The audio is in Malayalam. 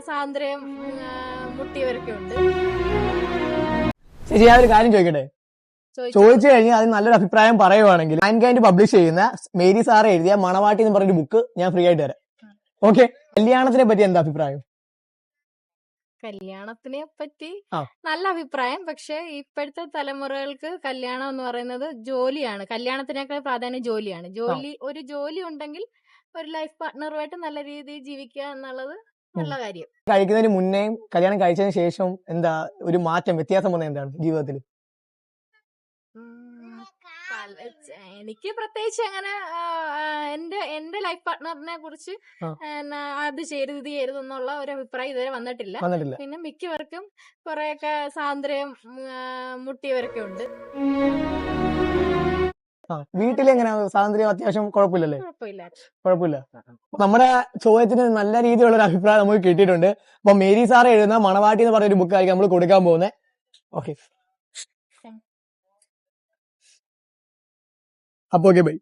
സ്വാതന്ത്ര്യം മുട്ടിയവരൊക്കെ ഉണ്ട്. ചേച്ചി ഞാൻ ഒരു കാര്യം ചോദിക്കട്ടെ? ചോദിച്ചു കഴിഞ്ഞാൽ അതിന് നല്ലൊരു അഭിപ്രായം പറയുവാണെങ്കിൽ മാൻകൈൻഡ് പബ്ലിഷ് ചെയ്യുന്ന മേരി സാറ് എഴുതിയ മണവാട്ടി എന്ന് പറഞ്ഞൊരു ബുക്ക് ഞാൻ ഫ്രീ ആയിട്ട് തരാം. ഓക്കെ? കല്യാണത്തിനെ പറ്റി എന്താ അഭിപ്രായം? കല്യാണത്തിനെ പറ്റി നല്ല അഭിപ്രായം. പക്ഷെ ഇപ്പോഴത്തെ തലമുറകൾക്ക് കല്യാണം എന്ന് പറയുന്നത് ജോലിയാണ്. കല്യാണത്തിനേക്കാൾ പ്രാധാന്യം ജോലിയാണ്. ഒരു ജോലി ഉണ്ടെങ്കിൽ ഒരു ലൈഫ് പാർട്ട്ണറുമായിട്ട് നല്ല രീതിയിൽ ജീവിക്കുക എന്നുള്ളത് നല്ല കാര്യം. കഴിക്കുന്നതിന് മുന്നേയും കല്യാണം കഴിച്ചതിന് ശേഷം എന്താ ഒരു മാറ്റം, വ്യത്യാസം വന്നത് എന്താണ് ജീവിതത്തിൽ? എനിക്ക് പ്രത്യേകിച്ച് അങ്ങനെ എന്റെ ലൈഫ് പാർട്ട്ണറിനെ കുറിച്ച് അത് ചെയ്യരുത് എന്നുള്ള ഒരു അഭിപ്രായം ഇതുവരെ വന്നിട്ടില്ല. പിന്നെ മിക്കവർക്കും കുറെയൊക്കെ സ്വാതന്ത്ര്യം മുട്ടിയവരൊക്കെ ഉണ്ട്. വീട്ടിലെങ്ങനെ സ്വാതന്ത്ര്യം അത്യാവശ്യം കുഴപ്പമില്ലല്ലേ? കുഴപ്പമില്ല. നമ്മുടെ ചോദ്യത്തിന് നല്ല രീതിയിലുള്ള ഒരു അഭിപ്രായം നമുക്ക് കിട്ടിയിട്ടുണ്ട്. അപ്പൊ മേരി സാറ് എഴുതുന്ന മണവാട്ടി എന്ന് പറഞ്ഞൊരു ബുക്കായിരിക്കും നമ്മൾ കൊടുക്കാൻ പോകുന്നത്. ഓക്കെ, അപ്പൊ ഓക്കെ, ബൈ.